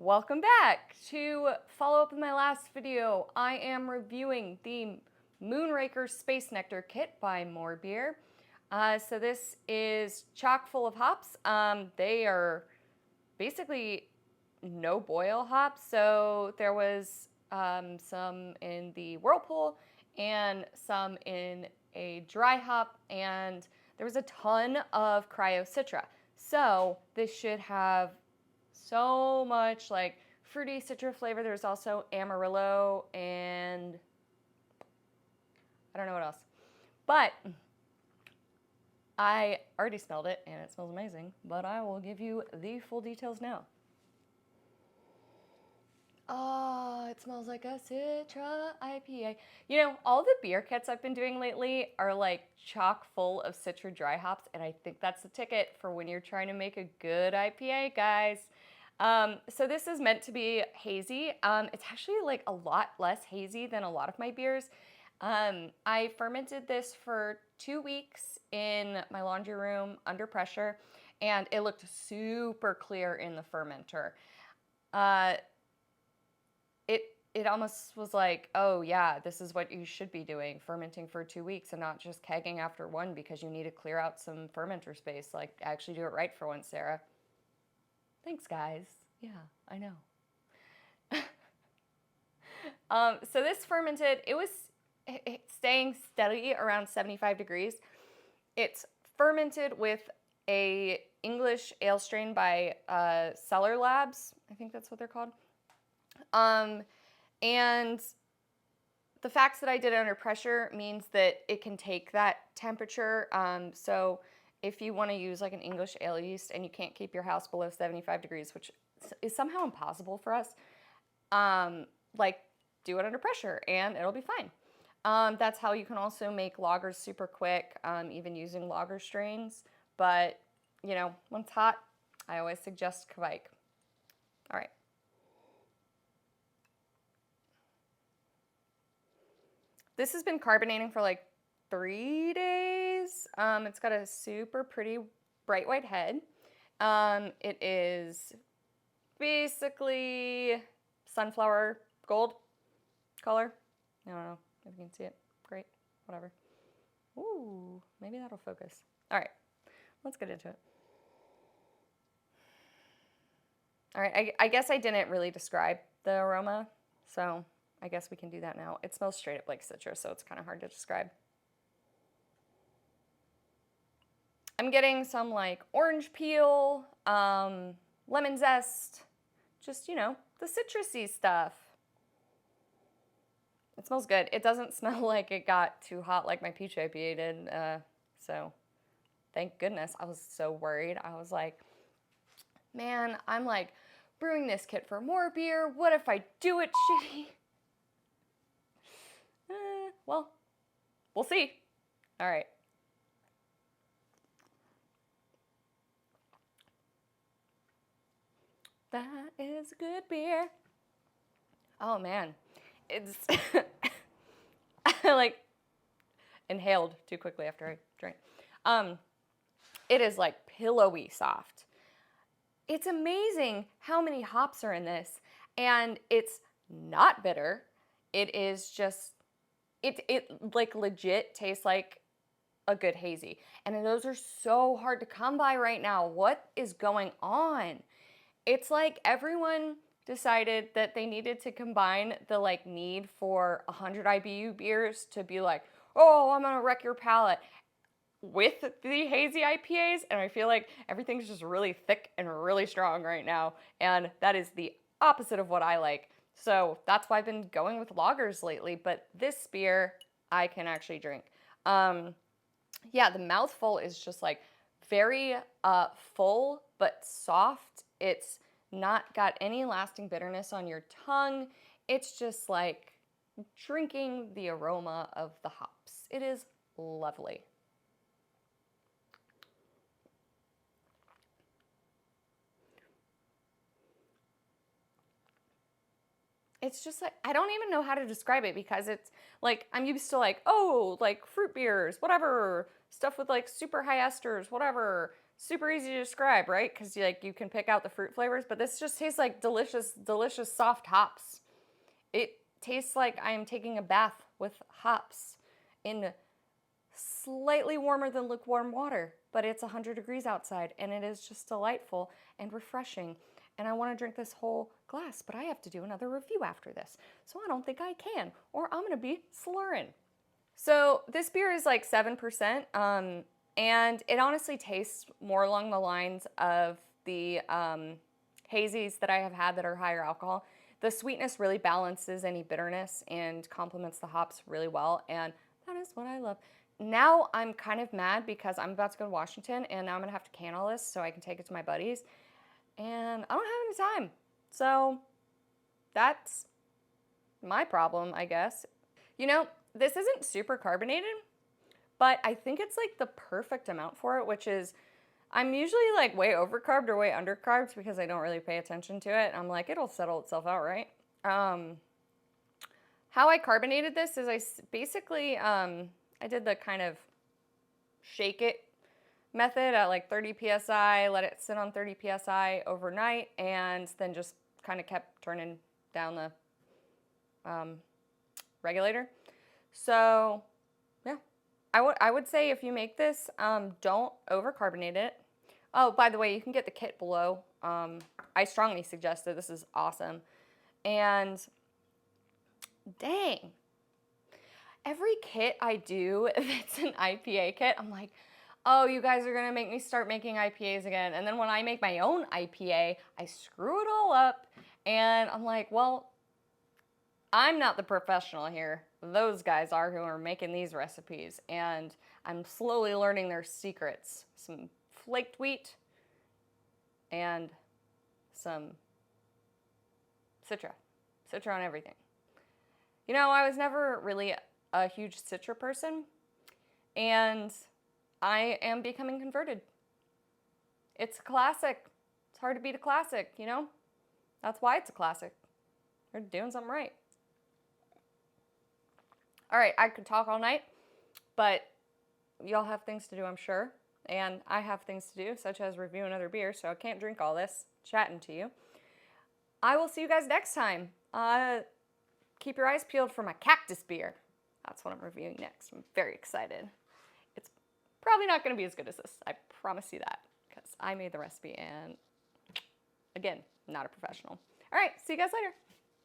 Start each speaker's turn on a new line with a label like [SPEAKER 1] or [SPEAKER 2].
[SPEAKER 1] Welcome back. To follow up with my last video, I am reviewing the Moonraker Space Nectar kit by More Beer. So this is chock full of hops. They are basically no boil hops. So there was some in the Whirlpool and some in a dry hop, and there was a ton of Cryo Citra. So this should have so much like fruity Citra flavor. There's also Amarillo and I don't know what else. But I already smelled it and it smells amazing, but I will give you the full details now. Oh, it smells like a Citra IPA. You know, all the beer kits I've been doing lately are like chock full of Citra dry hops, and I think that's the ticket for when you're trying to make a good IPA, guys. So this is meant to be hazy. It's actually like a lot less hazy than a lot of my beers. I fermented this for 2 weeks in my laundry room under pressure, and it looked super clear in the fermenter. It almost was like, oh yeah, this is what you should be doing, fermenting for 2 weeks and not just kegging after one because you need to clear out some fermenter space. Like, actually do it right for once, Sarah. Thanks, guys. Yeah, I know. So this fermented, it was staying steady around 75 degrees. It's fermented with a English ale strain by Cellar Labs. I think that's what they're called. And the fact that I did it under pressure means that it can take that temperature. So if you want to use like an English ale yeast and you can't keep your house below 75 degrees, which is somehow impossible for us, like do it under pressure and it'll be fine. That's how you can also make lagers super quick, even using lager strains. But, you know, when it's hot, I always suggest Kvike. All right. This has been carbonating for like 3 days. It's got a super pretty bright white head. It is basically sunflower gold color. I don't know if you can see it. Great, whatever. Ooh, maybe that'll focus. All right, let's get into it. All right, I guess I didn't really describe the aroma, so I guess we can do that now. It smells straight up like citrus, so it's kind of hard to describe. I'm getting some like orange peel, lemon zest, just, you know, the citrusy stuff. It smells good. It doesn't smell like it got too hot like my peach IPA did, so thank goodness. I was so worried. I was like, man, I'm like brewing this kit for More Beer. What if I do it shitty? Well, we'll see. All right. That is good beer. Oh man, it's I like inhaled too quickly after I drank. It is like pillowy soft. It's amazing how many hops are in this, and it's not bitter. It is just it like legit tastes like a good hazy, and those are so hard to come by right now. What is going on? It's like everyone decided that they needed to combine the like need for 100 IBU beers to be like, oh, I'm gonna wreck your palate with the hazy IPAs, and I feel like everything's just really thick and really strong right now, and that is the opposite of what I like. So that's why I've been going with lagers lately, but this beer I can actually drink. Yeah, the mouthful is just like very full but soft. It's not got any lasting bitterness on your tongue. It's just like drinking the aroma of the hops. It is lovely. It's just like, I don't even know how to describe it because it's like, I'm used to like, oh, like fruit beers, whatever, stuff with like super high esters, whatever, super easy to describe, right? Because you can pick out the fruit flavors, but this just tastes like delicious, delicious soft hops. It tastes like I'm taking a bath with hops in slightly warmer than lukewarm water, but it's 100 degrees outside, and it is just delightful and refreshing. And I want to drink this whole glass, but I have to do another review after this, so I don't think I can, or I'm going to be slurring. So this beer is like 7%, and it honestly tastes more along the lines of the hazies that I have had that are higher alcohol. The sweetness really balances any bitterness and complements the hops really well, and that is what I love. Now I'm kind of mad because I'm about to go to Washington, and now I'm gonna have to can all this so I can take it to my buddies, and I don't have any time. So that's my problem, I guess. You know, this isn't super carbonated, but I think it's like the perfect amount for it, which is, I'm usually like way overcarbed or way undercarbed because I don't really pay attention to it. I'm like, it'll settle itself out, right? How I carbonated this is I basically, I did the kind of shake it method at like 30 PSI, let it sit on 30 PSI overnight, and then just kind of kept turning down the regulator. So yeah, I would say if you make this, don't overcarbonate it. Oh, by the way, you can get the kit below. I strongly suggest it. This is awesome. And dang, every kit I do, if it's an IPA kit, I'm like, oh, you guys are gonna make me start making IPAs again. And then when I make my own IPA, I screw it all up. And I'm like, well, I'm not the professional here. Those guys are who are making these recipes. And I'm slowly learning their secrets. Some flaked wheat and some Citra. Citra on everything. You know, I was never really a huge Citra person, and I am becoming converted. It's a classic. It's hard to beat a classic, you know? That's why it's a classic. They're doing something right. All right, I could talk all night, but y'all have things to do, I'm sure. And I have things to do, such as review another beer, so I can't drink all this chatting to you. I will see you guys next time. Keep your eyes peeled for my cactus beer. That's what I'm reviewing next. I'm very excited. It's probably not going to be as good as this. I promise you that, because I made the recipe and, again, not a professional. All right, see you guys later.